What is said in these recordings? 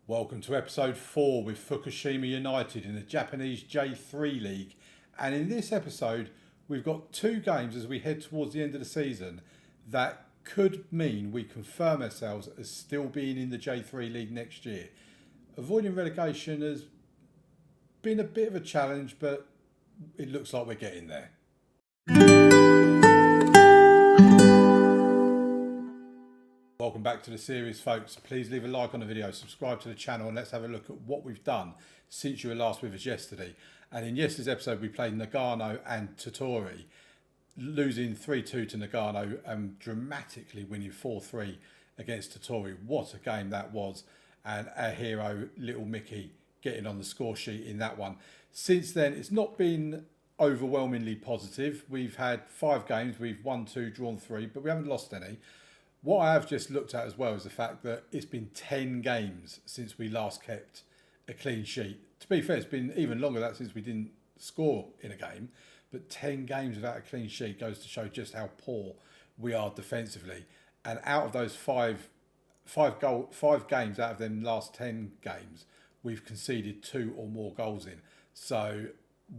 Welcome to episode 4 with Fukushima United in the Japanese J3 League. And in this episode, we've got two games as we head towards the end of the season that could mean we confirm ourselves as still being in the J3 League next year. Avoiding relegation has been a bit of a challenge, but it looks like we're getting there. Welcome back to the series, folks. Please leave a like on the video, subscribe to the channel, and let's have a look at what we've done since you were last with us yesterday. And in yesterday's episode, we played Nagano and Tottori, losing 3-2 to Nagano and dramatically winning 4-3 against Tottori. What a game that was. And our hero, Little Mickey, getting on the score sheet in that one. Since then, it's not been overwhelmingly positive. We've had 5 games. We've won 2, drawn 3, but we haven't lost any. What I have just looked at as well is the fact that it's been 10 games since we last kept a clean sheet. To be fair, it's been even longer than that since we didn't score in a game. But 10 games without a clean sheet goes to show just how poor we are defensively. And out of those five games out of them last 10 games, we've conceded 2 or more goals in. So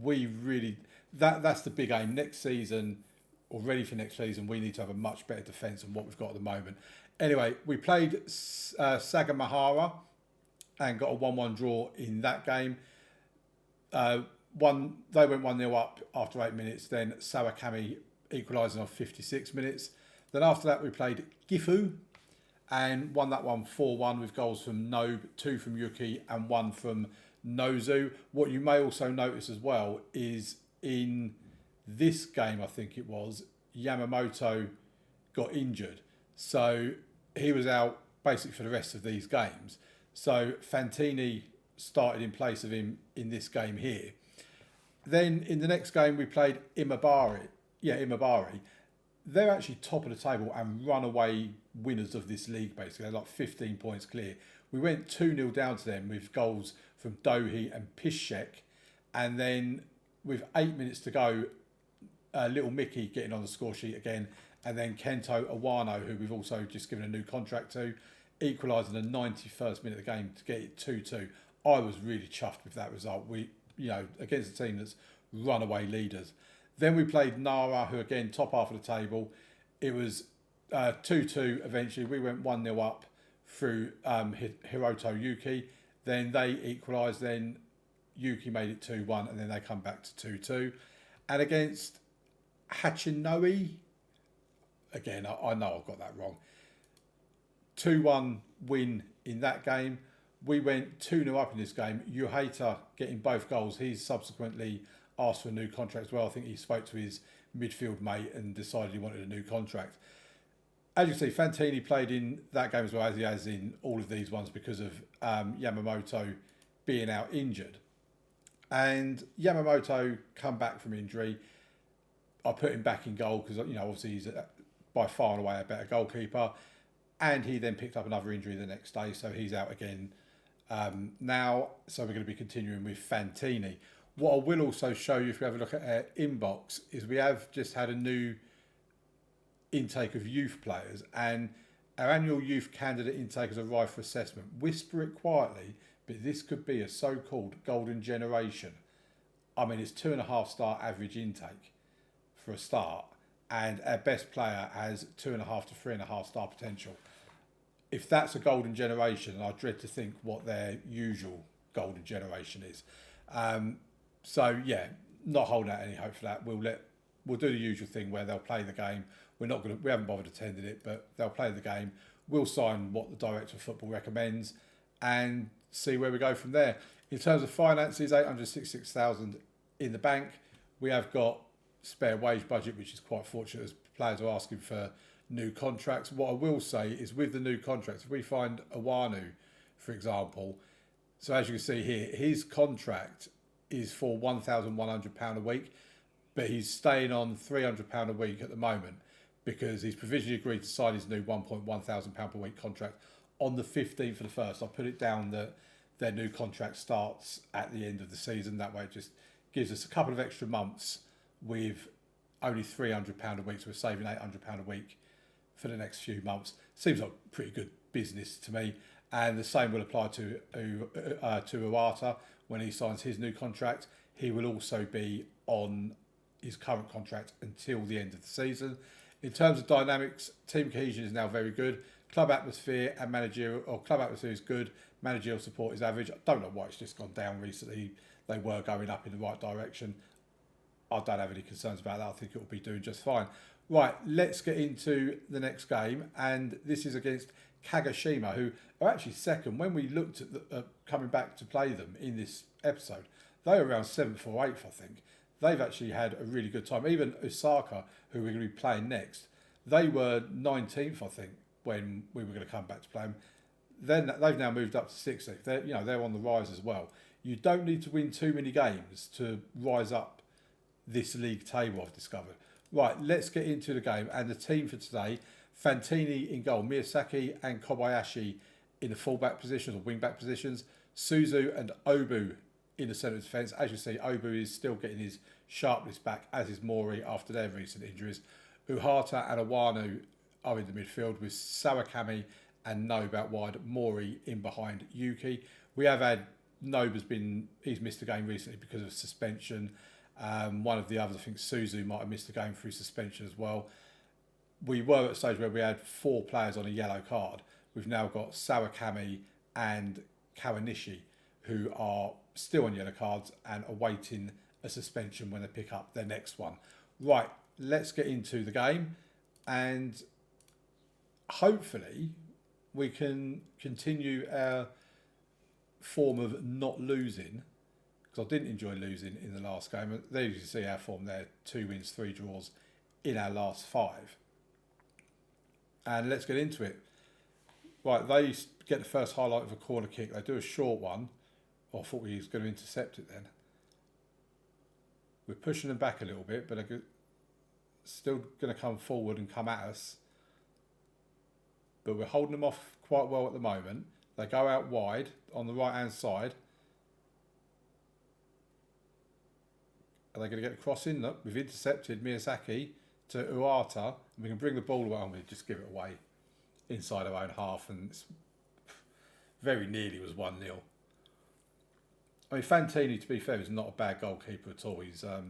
we really, that's the big aim next season. Or ready for next season, we need to have a much better defence than what we've got at the moment. Anyway, we played Sagamihara and got a 1-1 draw in that game. They went 1-0 up after 8 minutes. Then Sawakami equalising on 56 minutes. Then after that, we played Gifu and won that one 4-1 with goals from Nobe, 2 from Yuki and 1 from Nozu. What you may also notice as well is in this game, I think it was, Yamamoto got injured. So he was out basically for the rest of these games. So Fantini started in place of him in this game here. Then in the next game, we played Imabari. They're actually top of the table and runaway winners of this league, basically. They're like 15 points clear. We went 2-0 down to them with goals from Dohi and Piszczek. And then with 8 minutes to go, Little Mickey getting on the score sheet again, and then Kento Awano, who we've also just given a new contract to, equalising the 91st minute of the game to get it 2-2. I was really chuffed with that result. We, against a team that's runaway leaders. Then we played Nara, who again top half of the table. It was 2-2 eventually. We went 1-0 up through Hiroto Yuki. Then they equalised. Then Yuki made it 2-1, and then they come back to 2-2. And against Hachinoi, again, I know I've got that wrong, 2-1 win in that game. We went 2-0 up in this game. Uheita getting both goals. He's subsequently asked for a new contract as well. I think he spoke to his midfield mate and decided he wanted a new contract. As you see, Fantini played in that game as well as he has in all of these ones because of Yamamoto being out injured. And Yamamoto come back from injury. I put him back in goal because, obviously he's by far and away a better goalkeeper. And he then picked up another injury the next day, so he's out again now. So we're going to be continuing with Fantini. What I will also show you, if we have a look at our inbox, is we have just had a new intake of youth players. And our annual youth candidate intake has arrived for assessment. Whisper it quietly, but this could be a so-called golden generation. I mean, it's 2.5-star average intake for a start, and our best player has 2.5 to 3.5-star potential. If that's a golden generation, I dread to think what their usual golden generation is. So yeah, not holding out any hope for that. We'll do the usual thing where they'll play the game. We haven't bothered attending it, but they'll play the game. We'll sign what the director of football recommends and see where we go from there. In terms of finances, 866,000 in the bank. We have got spare wage budget, which is quite fortunate as players are asking for new contracts. What I will say is with the new contracts, if we find Awanu, for example, so as you can see here, his contract is for £1,100 a week, but he's staying on £300 a week at the moment because he's provisionally agreed to sign his new £1,100 per week contract on the 15th of the 1st. I'll put it down that their new contract starts at the end of the season. That way it just gives us a couple of extra months with only £300 a week, so we're saving £800 a week for the next few months. Seems like pretty good business to me. And the same will apply to Iwata when he signs his new contract. He will also be on his current contract until the end of the season. In terms of dynamics, team cohesion is now very good. Club atmosphere is good. Managerial support is average. I don't know why it's just gone down recently. They were going up in the right direction. I don't have any concerns about that. I think it will be doing just fine. Right, let's get into the next game. And this is against Kagoshima, who are actually second. When we looked at coming back to play them in this episode, they were around 7th or 8th, I think. They've actually had a really good time. Even Osaka, who we're going to be playing next, they were 19th, I think, when we were going to come back to play them. Then they've now moved up to 16th. They're on the rise as well. You don't need to win too many games to rise up this league table, I've discovered. Right, let's get into the game. And the team for today, Fantini in goal, Miyazaki and Kobayashi in the fullback positions or wing-back positions, Suzu and Obu in the centre of defence. As you see, Obu is still getting his sharpness back, as is Mori after their recent injuries. Uhata and Awano are in the midfield with Sawakami and Nobe out wide, Mori in behind Yuki. We have had he's missed a game recently because of suspension. One of the others, I think Suzu, might have missed a game through suspension as well. We were at a stage where we had 4 players on a yellow card. We've now got Sawakami and Kawanishi, who are still on yellow cards and awaiting a suspension when they pick up their next one. Right, let's get into the game, and hopefully we can continue our form of not losing, because I didn't enjoy losing in the last game. There you can see our form there, 2 wins, 3 draws in our last 5. And let's get into it. Right, they get the first highlight of a corner kick. They do a short one. I thought he was going to intercept it then. We're pushing them back a little bit, but they're still going to come forward and come at us. But we're holding them off quite well at the moment. They go out wide on the right-hand side. Are they going to get the cross in? Look, we've intercepted Miyazaki to Uata, and we can bring the ball away, and we just give it away inside our own half, and it's very nearly was 1-0. I mean, Fantini, to be fair, is not a bad goalkeeper at all. He's a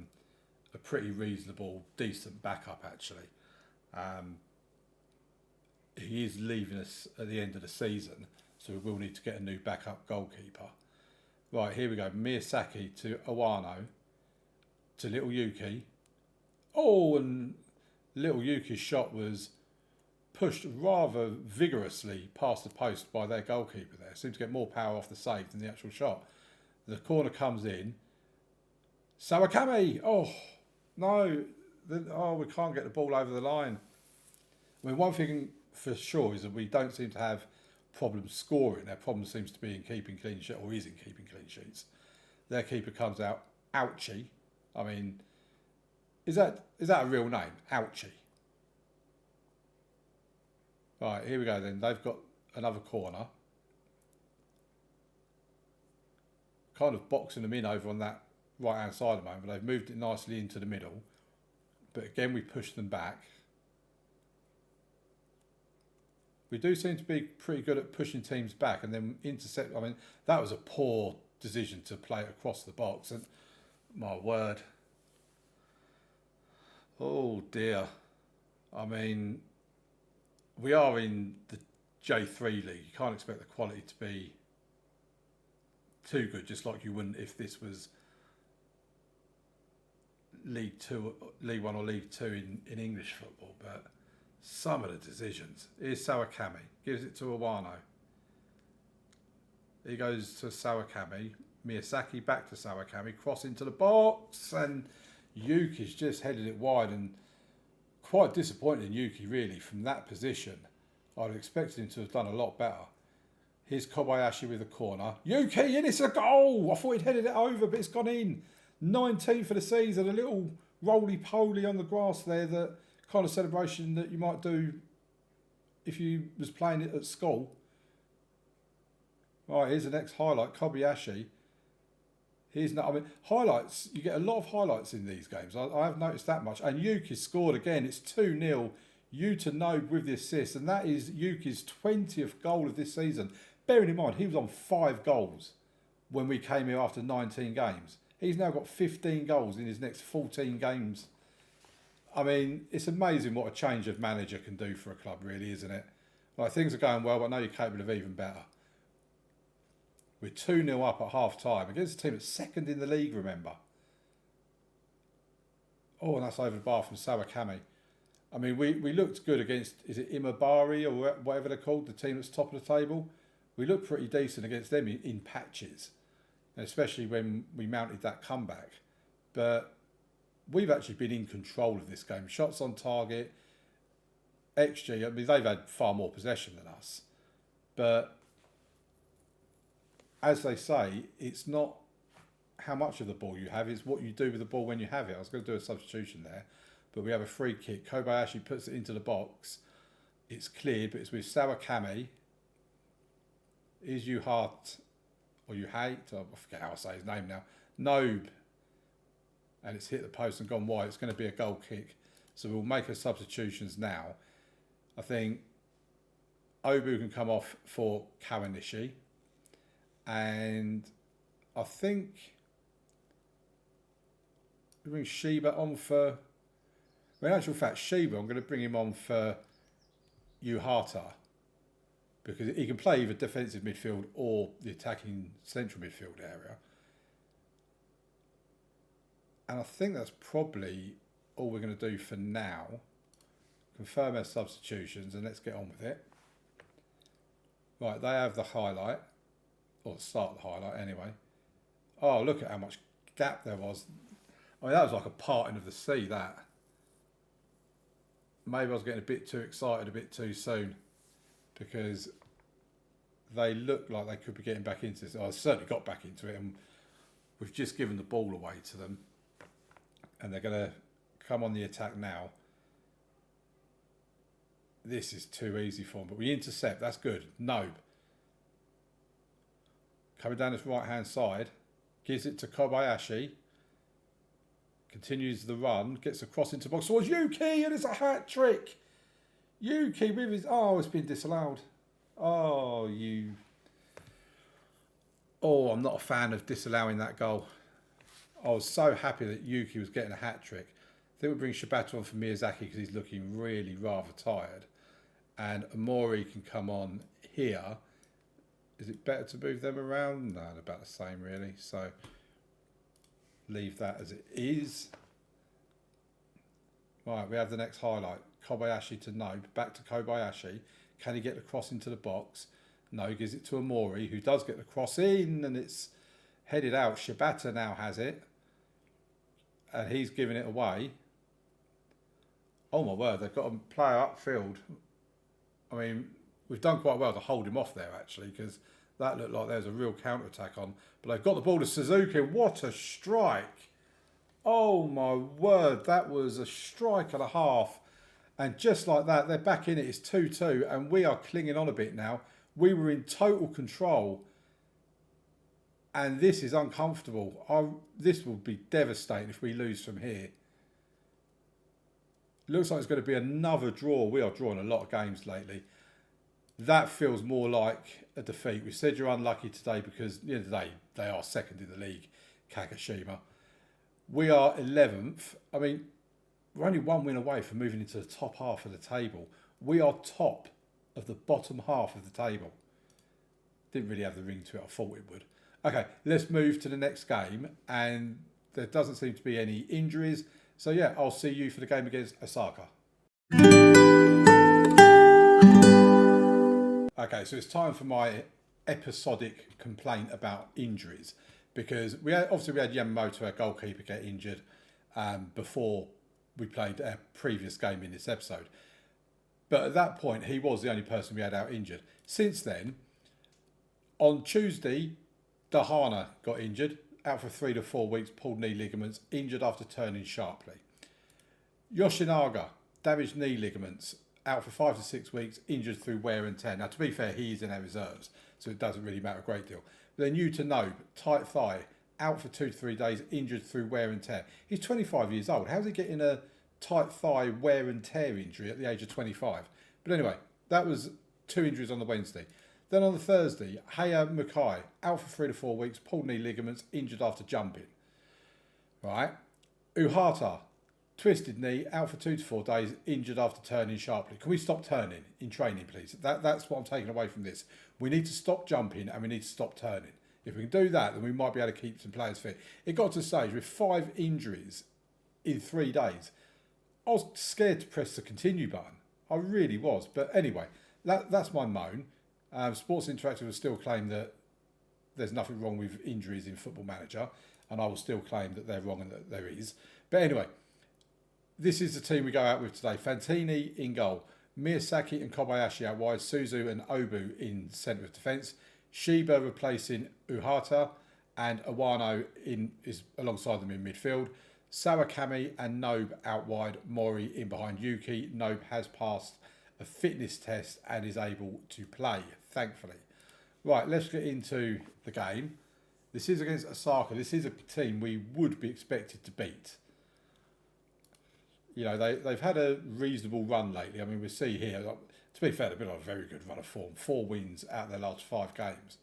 pretty reasonable, decent backup, actually. He is leaving us at the end of the season, so we will need to get a new backup goalkeeper. Right, here we go. Miyazaki to Awano, to Little Yuki. Oh, and Little Yuki's shot was pushed rather vigorously past the post by their goalkeeper there. Seemed to get more power off the save than the actual shot. The corner comes in. Sawakami! Oh, no. We can't get the ball over the line. I mean, one thing for sure is that we don't seem to have problems scoring. Our problem seems to be in keeping clean sheets, or is in keeping clean sheets. Their keeper comes out, Ouchie. I mean, is that a real name? Ouchie. Right, here we go then. They've got another corner. Kind of boxing them in over on that right-hand side at the moment. They've moved it nicely into the middle. But again, we push them back. We do seem to be pretty good at pushing teams back and then intercept. I mean, that was a poor decision to play it across the box. And my word. Oh, dear. I mean, we are in the J3 league. You can't expect the quality to be too good, just like you wouldn't if this was League 1 or League 2 in English football. But some of the decisions. Here's Sawakami. Gives it to Awano. He goes to Sawakami. Miyazaki back to Sawakami. Cross into the box. And Yuki's just headed it wide. And quite disappointed in Yuki, really, from that position. I'd have expected him to have done a lot better. Here's Kobayashi with a corner. Yuki, and it's a goal! I thought he'd headed it over, but it's gone in. 19th for the season. A little roly-poly on the grass there. That kind of celebration that you might do if you was playing it at school. Right, here's the next highlight. Kobayashi. I mean, highlights. You get a lot of highlights in these games. I have noticed that much. And Yuki scored again. It's 2-0. Yuta Nobe with the assist. And that is Yuki's 20th goal of this season. Bearing in mind, he was on 5 goals when we came here after 19 games. He's now got 15 goals in his next 14 games. I mean, it's amazing what a change of manager can do for a club, really, isn't it? Like, things are going well, but I know you're capable of even better. We're 2-0 up at half-time against a team that's second in the league, remember. Oh, and that's over the bar from Sawakami. I mean, we looked good against, is it Imabari or whatever they're called, the team that's top of the table? We looked pretty decent against them in patches, especially when we mounted that comeback. But we've actually been in control of this game. Shots on target, XG, I mean, they've had far more possession than us. But as they say, it's not how much of the ball you have, it's what you do with the ball when you have it. I was going to do a substitution there, but we have a free kick. Kobayashi puts it into the box. It's cleared, but it's with Sawakami. Is Uhate, or Uhate, I forget how I say his name now, Nobe. And it's hit the post and gone wide. It's going to be a goal kick. So we'll make our substitutions now. I think Obu can come off for Kawanishi. And I think we bring Shiba on for... Well, in actual fact, Shiba, I'm going to bring him on for Uhate. Because he can play either defensive midfield or the attacking central midfield area. And I think that's probably all we're going to do for now. Confirm our substitutions and let's get on with it. Right, they have the highlight. Or start the highlight anyway. Oh, look at how much gap there was. I mean, that was like a parting of the sea, that. Maybe I was getting a bit too excited a bit too soon. Because they looked like they could be getting back into this. I certainly got back into it, and we've just given the ball away to them. And they're going to come on the attack now. This is too easy for them, but we intercept. That's good. Nobe. Coming down this right-hand side. Gives it to Kobayashi. Continues the run. Gets across into box towards Yuki, and it's a hat-trick. Yuki with his... Oh, it's been disallowed. Oh, you... Oh, I'm not a fan of disallowing that goal. I was so happy that Yuki was getting a hat-trick. I think we'll bring Shibata on for Miyazaki because he's looking really rather tired. And Amori can come on here. Is it better to move them around? No, they're about the same, really. So, leave that as it is. Right, we have the next highlight. Kobayashi to Nobe. Back to Kobayashi. Can he get the cross into the box? No, he gives it to Amori, who does get the cross in, and it's headed out. Shibata now has it. And he's giving it away. Oh my word, they've got a player upfield. I mean, we've done quite well to hold him off there, actually, because that looked like there's a real counter-attack on. But they've got the ball to Suzuki. What a strike. Oh my word, that was a strike and a half. And just like that, they're back in it. It's 2-2, and we are clinging on a bit now. We were in total control. And this is uncomfortable. This will be devastating if we lose from here. Looks like it's going to be another draw. We are drawing a lot of games lately. That feels more like a defeat. We said you're unlucky today because at the end of the day, they are second in the league, Kagoshima. We are 11th. I mean, we're only one win away from moving into the top half of the table. We are top of the bottom half of the table. Didn't really have the ring to it. I thought it would. Okay, let's move to the next game. And there doesn't seem to be any injuries. So yeah, I'll see you for the game against Osaka. Okay, so it's time for my episodic complaint about injuries. Because we had Yamamoto, our goalkeeper, get injured before we played our previous game in this episode. But at that point, he was the only person we had out injured. Since then, on Tuesday, Dahana got injured, out for 3 to 4 weeks, pulled knee ligaments, injured after turning sharply. Yoshinaga, damaged knee ligaments, out for 5 to 6 weeks, injured through wear and tear. Now, to be fair, he is in our reserves, so it doesn't really matter a great deal. But then Yuta Nobe, tight thigh, out for 2 to 3 days, injured through wear and tear. He's 25 years old. How's he getting a tight thigh wear and tear injury at the age of 25? But anyway, that was 2 injuries on the Wednesday. Then on the Thursday, Heya Mukai, out for 3 to 4 weeks, pulled knee ligaments, injured after jumping. Right. Uhata, twisted knee, out for 2 to 4 days, injured after turning sharply. Can we stop turning in training, please? That's what I'm taking away from this. We need to stop jumping and we need to stop turning. If we can do that, then we might be able to keep some players fit. It got to a stage with 5 injuries in 3 days. I was scared to press the continue button. I really was. But anyway, that's my moan. Sports Interactive will still claim that there's nothing wrong with injuries in Football Manager, and I will still claim that they're wrong and that there is. But anyway, this is the team we go out with today. Fantini in goal, Miyazaki and Kobayashi out wide, Suzu and Obu in centre of defence, Shiba replacing Uhata, and Awano is alongside them in midfield. Sawakami and Nobe out wide, Mori in behind Yuki. Nobe has passed a fitness test and is able to play, thankfully. Right, let's get into the game. This is against Osaka. This is a team we would be expected to beat. You know, they've had a reasonable run lately. I mean, we see here, to be fair, they've been on a very good run of form. 4 wins out of their last 5 games.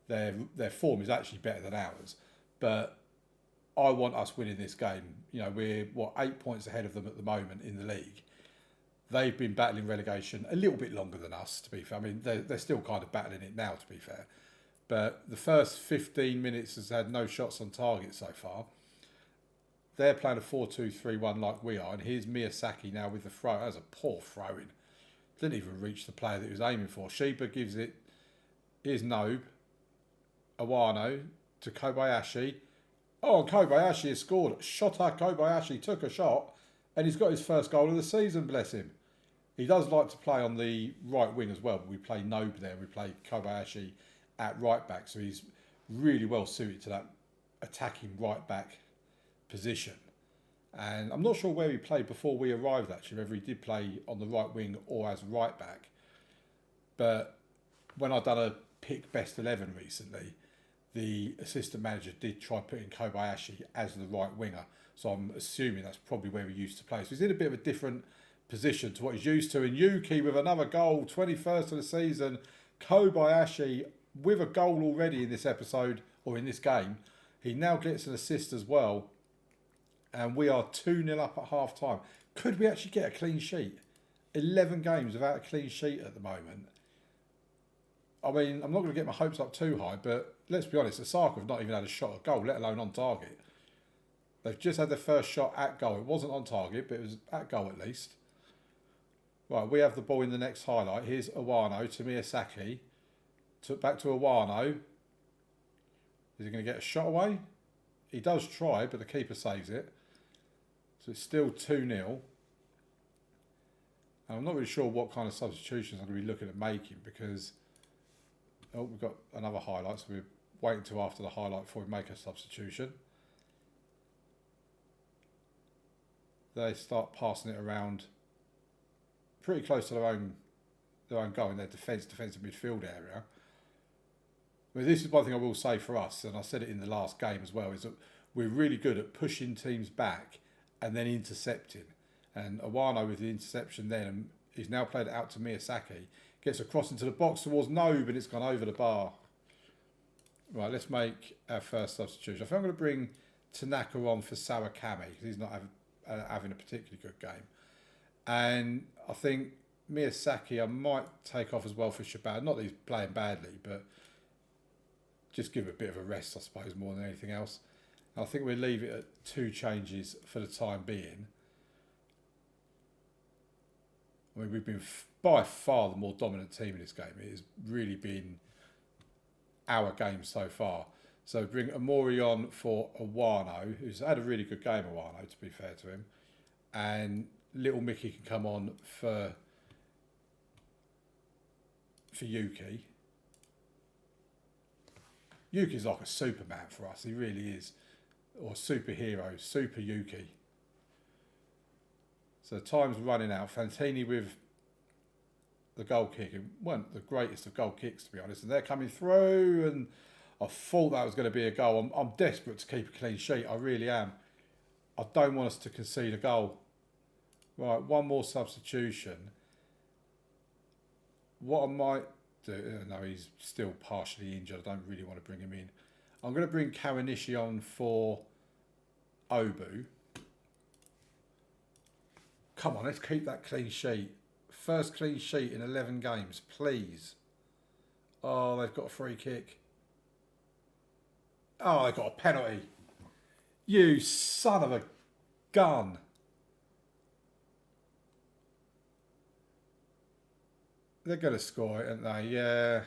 Their form is actually better than ours. But I want us winning this game. You know, we're, 8 points ahead of them at the moment in the league. They've been battling relegation a little bit longer than us, to be fair. I mean, they're still kind of battling it now, to be fair. But the first 15 minutes has had no shots on target so far. They're playing a 4-2-3-1 like we are. And here's Miyazaki now with the throw. That was a poor throw-in. Didn't even reach the player that he was aiming for. Shiba gives it. Here's Nobe. Awano to Kobayashi. Oh, Kobayashi has scored. Shota Kobayashi took a shot. And he's got his first goal of the season, bless him. He does like to play on the right wing as well. But we play Nobe there. We play Kobayashi at right back. So he's really well suited to that attacking right back position. And I'm not sure where he played before we arrived, actually, whether he did play on the right wing or as right back. But when I've done a pick best 11 recently, the assistant manager did try putting Kobayashi as the right winger. So I'm assuming that's probably where he used to play. So he's in a bit of a different position to what he's used to. And Yuki with another goal, 21st of the season. Kobayashi with a goal already in this episode, or in this game. He now gets an assist as well. And we are 2-0 up at half time. Could we actually get a clean sheet? 11 games without a clean sheet at the moment. I mean, I'm not going to get my hopes up too high, but let's be honest, Osaka have not even had a shot at goal, let alone on target. They've just had their first shot at goal. It wasn't on target, but it was at goal at least. Right, we have the ball in the next highlight. Here's Awano to Miyazaki. Back to Awano. Is he going to get a shot away? He does try, but the keeper saves it. So it's still 2-0. And I'm not really sure what kind of substitutions I'm going to be looking at making because... Oh, we've got another highlight, so we're waiting until after the highlight before we make a substitution. They start passing it around pretty close to their own goal in their defensive midfield area. Well, this is one thing I will say for us, and I said it in the last game as well, is that we're really good at pushing teams back and then intercepting. And Awano with the interception then, he's now played it out to Miyazaki, gets across into the box towards Nobe, and it's gone over the bar. Right, let's make our first substitution. I think I'm going to bring Tanaka on for Sawakami, because he's not having a particularly good game. And I think Miyazaki I might take off as well for Shibata. Not that he's playing badly, but just give him a bit of a rest, I suppose, more than anything else. And I think we'll leave it at 2 changes for the time being. I mean, we've been by far the more dominant team in this game. It has really been our game so far. So bring Amori on for Awano, who's had a really good game, Awano, to be fair to him. And little Mickey can come on for Yuki. Yuki's like a Superman for us, he really is. Or superhero, Super Yuki. So time's running out. Fantini with the goal kick. It weren't the greatest of goal kicks, to be honest. And they're coming through, and I thought that was going to be a goal. I'm desperate to keep a clean sheet. I really am. I don't want us to concede a goal. Right, one more substitution. What I might No, he's still partially injured. I don't really want to bring him in. I'm going to bring Kawanishi on for Obu. Come on, let's keep that clean sheet. First clean sheet in 11 games, please. Oh, they've got a free kick. Oh, they've got a penalty. You son of a gun. They're going to score it, aren't they? Yeah.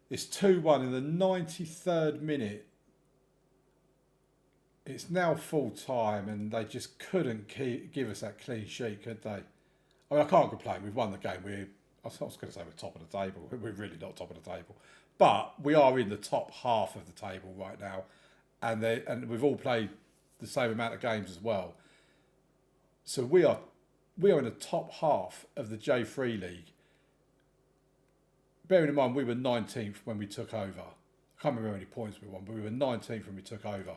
It's 2-1 in the 93rd minute. It's now full time and they just couldn't give us that clean sheet, could they? I mean, I can't complain. We've won the game. I was going to say we're top of the table. We're really not top of the table. But we are in the top half of the table right now. And we've all played the same amount of games as well. So we are in the top half of the J3 League. Bearing in mind, we were 19th when we took over. I can't remember how many points we won, but we were 19th when we took over.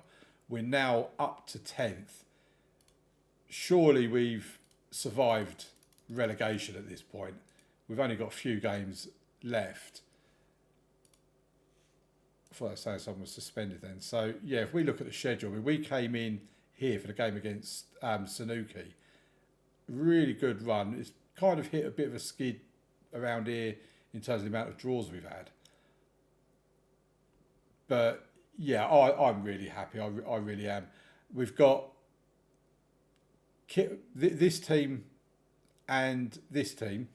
We're now up to 10th. Surely we've survived relegation at this point. We've only got a few games left. I thought I was saying someone was suspended then. So, yeah, if we look at the schedule, we came in here for the game against Sanuki. Really good run. It's kind of hit a bit of a skid around here in terms of the amount of draws we've had. But, yeah, I'm really happy. I really am. We've got this team and this team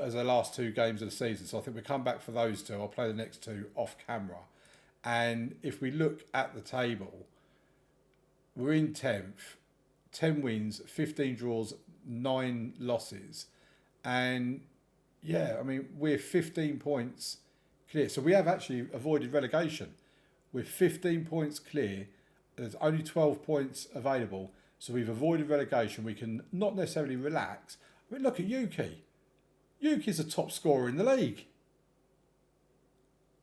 as the last two games of the season. So I think we come back for those two. I'll play the next two off camera. And if we look at the table, we're in 10th. 10 wins, 15 draws, 9 losses. And, yeah, I mean, we're 15 points clear. So we have actually avoided relegation. We're 15 points clear. There's only 12 points available. So we've avoided relegation. We can not necessarily relax. I mean, look at Yuki. Yuki's the top scorer in the league.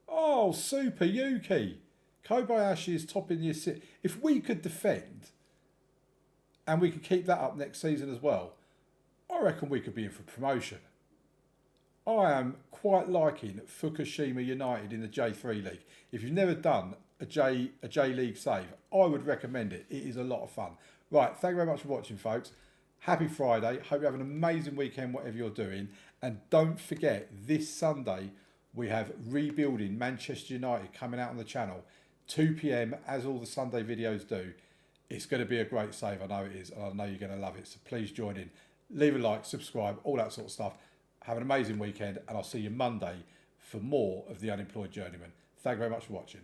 Oh, super Yuki. Kobayashi is top in the assist. If we could defend and we could keep that up next season as well, I reckon we could be in for promotion. I am quite liking Fukushima United in the J3 League. If you've never done a J League save, I would recommend it. It is a lot of fun. Right, thank you very much for watching, folks. Happy Friday. Hope you have an amazing weekend, whatever you're doing. And don't forget, this Sunday, we have Rebuilding Manchester United coming out on the channel. 2 PM, as all the Sunday videos do. It's going to be a great save. I know it is. And I know you're going to love it. So please join in. Leave a like, subscribe, all that sort of stuff. Have an amazing weekend. And I'll see you Monday for more of the Unemployed Journeyman. Thank you very much for watching.